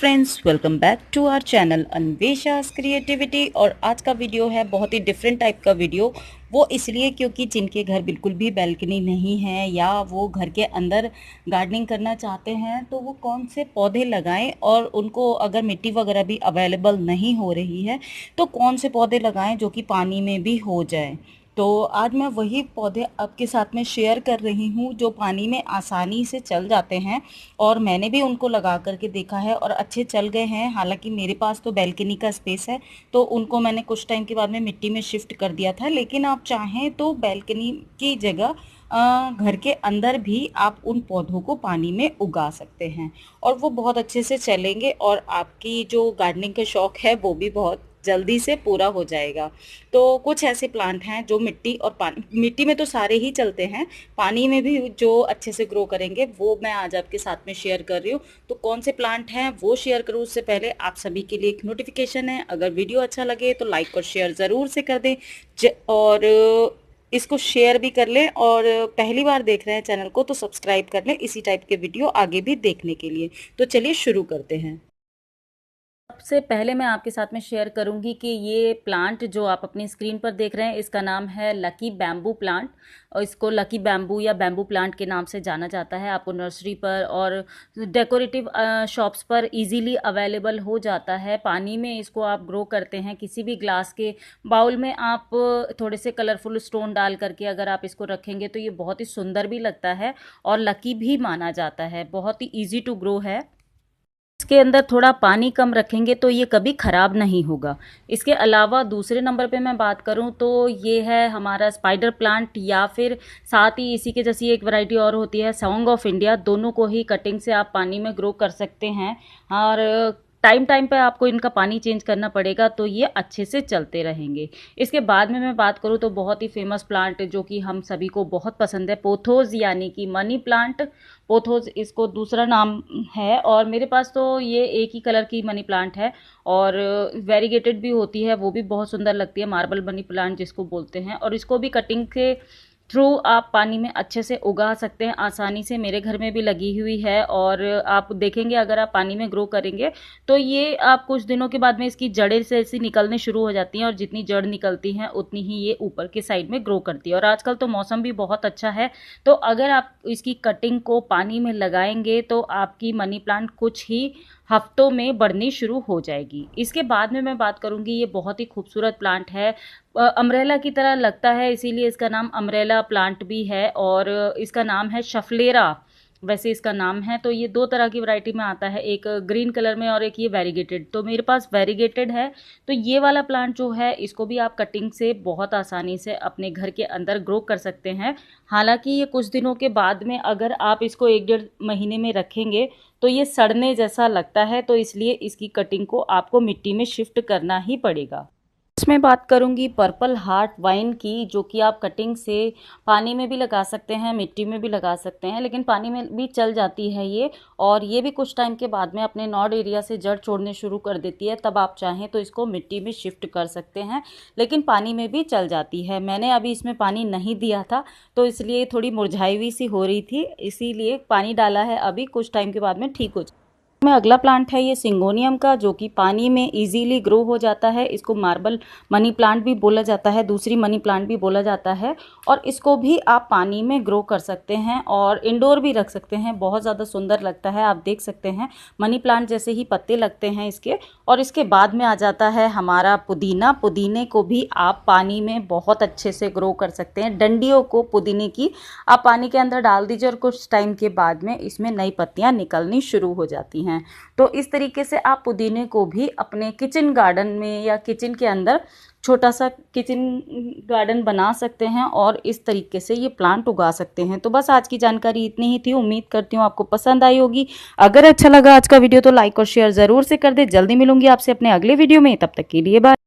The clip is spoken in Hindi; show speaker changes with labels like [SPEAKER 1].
[SPEAKER 1] Friends, welcome back to our channel Anvesha's creativity. और आज का वीडियो है बहुत ही डिफरेंट टाइप का वीडियो। वो इसलिए क्योंकि जिनके घर बिल्कुल भी बैल्कनी नहीं है या वो घर के अंदर गार्डनिंग करना चाहते हैं तो वो कौन से पौधे लगाएं, और उनको अगर मिट्टी वगैरह भी अवेलेबल नहीं हो रही है तो कौन से पौधे लगाएं जो कि पानी में भी हो जाए। तो आज मैं वही पौधे आपके साथ में शेयर कर रही हूँ जो पानी में आसानी से चल जाते हैं, और मैंने भी उनको लगा करके देखा है और अच्छे चल गए हैं। हालांकि मेरे पास तो बैल्कनी का स्पेस है तो उनको मैंने कुछ टाइम के बाद में मिट्टी में शिफ्ट कर दिया था, लेकिन आप चाहें तो बैल्कनी की जगह घर के अंदर भी आप उन पौधों को पानी में उगा सकते हैं और वो बहुत अच्छे से चलेंगे और आपकी जो गार्डनिंग का शौक़ है वो भी बहुत जल्दी से पूरा हो जाएगा। तो कुछ ऐसे प्लांट हैं जो मिट्टी और पानी, मिट्टी में तो सारे ही चलते हैं, पानी में भी जो अच्छे से ग्रो करेंगे वो मैं आज आपके साथ में शेयर कर रही हूँ। तो कौन से प्लांट हैं वो शेयर करूँ उससे पहले आप सभी के लिए एक नोटिफिकेशन है, अगर वीडियो अच्छा लगे तो लाइक और शेयर ज़रूर से कर दें और इसको शेयर भी कर लें, और पहली बार देख रहे हैं चैनल को तो सब्सक्राइब कर लें इसी टाइप के वीडियो आगे भी देखने के लिए। तो चलिए शुरू करते हैं। सबसे पहले मैं आपके साथ में शेयर करूंगी कि ये प्लांट जो आप अपनी स्क्रीन पर देख रहे हैं इसका नाम है लकी बैम्बू प्लांट, और इसको लकी बैम्बू या बैम्बू प्लांट के नाम से जाना जाता है। आपको नर्सरी पर और डेकोरेटिव शॉप्स पर इजीली अवेलेबल हो जाता है। पानी में इसको आप ग्रो करते हैं, किसी भी ग्लास के बाउल में आप थोड़े से कलरफुल स्टोन डाल करके अगर आप इसको रखेंगे तो ये बहुत ही सुंदर भी लगता है और लकी भी माना जाता है। बहुत ही ईजी टू ग्रो है। इसके अंदर थोड़ा पानी कम रखेंगे तो ये कभी ख़राब नहीं होगा। इसके अलावा दूसरे नंबर पे मैं बात करूं तो ये है हमारा स्पाइडर प्लांट, या फिर साथ ही इसी के जैसी एक वैरायटी और होती है सॉन्ग ऑफ इंडिया। दोनों को ही कटिंग से आप पानी में ग्रो कर सकते हैं और टाइम टाइम पे आपको इनका पानी चेंज करना पड़ेगा तो ये अच्छे से चलते रहेंगे। इसके बाद में मैं बात करूँ तो बहुत ही फेमस प्लांट जो कि हम सभी को बहुत पसंद है, पोथोज यानी कि मनी प्लांट। पोथोज इसको दूसरा नाम है और मेरे पास तो ये एक ही कलर की मनी प्लांट है और वेरीगेटेड भी होती है, वो भी बहुत सुंदर लगती है, मार्बल मनी प्लांट जिसको बोलते हैं। और इसको भी कटिंग के थ्रू आप पानी में अच्छे से उगा सकते हैं आसानी से। मेरे घर में भी लगी हुई है और आप देखेंगे अगर आप पानी में ग्रो करेंगे तो ये आप कुछ दिनों के बाद में इसकी जड़ें से ऐसी निकलने शुरू हो जाती हैं, और जितनी जड़ निकलती हैं उतनी ही ये ऊपर के साइड में ग्रो करती है। और आजकल तो मौसम भी बहुत अच्छा है, तो अगर आप इसकी कटिंग को पानी में लगाएंगे तो आपकी मनी प्लांट कुछ ही हफ्तों में बढ़नी शुरू हो जाएगी। इसके बाद में मैं बात करूंगी, ये बहुत ही खूबसूरत प्लांट है, अम्ब्रेला की तरह लगता है इसीलिए इसका नाम अम्ब्रेला प्लांट भी है, और इसका नाम है शफलेरा वैसे इसका नाम है। तो ये दो तरह की वैरायटी में आता है, एक ग्रीन कलर में और एक ये वेरीगेटेड। तो मेरे पास वेरीगेटेड है, तो ये वाला प्लांट जो है इसको भी आप कटिंग से बहुत आसानी से अपने घर के अंदर ग्रो कर सकते हैं। हालांकि ये कुछ दिनों के बाद में अगर आप इसको 1-1.5 महीने में रखेंगे तो ये सड़ने जैसा लगता है, तो इसलिए इसकी कटिंग को आपको मिट्टी में शिफ्ट करना ही पड़ेगा। इसमें बात करूंगी पर्पल हार्ट वाइन की, जो कि आप कटिंग से पानी में भी लगा सकते हैं, मिट्टी में भी लगा सकते हैं, लेकिन पानी में भी चल जाती है ये। और ये भी कुछ टाइम के बाद में अपने नॉड एरिया से जड़ छोड़ने शुरू कर देती है, तब आप चाहें तो इसको मिट्टी में शिफ्ट कर सकते हैं, लेकिन पानी में भी चल जाती है। मैंने अभी इसमें पानी नहीं दिया था तो इसलिए थोड़ी मुरझाई हुई सी हो रही थी, इसीलिए पानी डाला है, अभी कुछ टाइम के बाद में ठीक हो जाए। में अगला प्लांट है ये सिंगोनियम का, जो कि पानी में इजीली ग्रो हो जाता है। इसको मार्बल मनी प्लांट भी बोला जाता है, दूसरी मनी प्लांट भी बोला जाता है, और इसको भी आप पानी में ग्रो कर सकते हैं और इंडोर भी रख सकते हैं। बहुत ज़्यादा सुंदर लगता है, आप देख सकते हैं मनी प्लांट जैसे ही पत्ते लगते हैं इसके। और इसके बाद में आ जाता है हमारा पुदीना। पुदीने को भी आप पानी में बहुत अच्छे से ग्रो कर सकते हैं। डंडियों को पुदीने की आप पानी के अंदर डाल दीजिए और कुछ टाइम के बाद में इसमें नई पत्तियां निकलनी शुरू हो जाती हैं। तो इस तरीके से आप पुदीने को भी अपने किचन गार्डन में या किचन के अंदर छोटा सा किचन गार्डन बना सकते हैं और इस तरीके से ये प्लांट उगा सकते हैं। तो बस आज की जानकारी इतनी ही थी, उम्मीद करती हूँ आपको पसंद आई होगी। अगर अच्छा लगा आज का वीडियो तो लाइक और शेयर ज़रूर से कर दे। जल्दी मिलूंगी आपसे अपने अगले वीडियो में, तब तक के लिए बाय।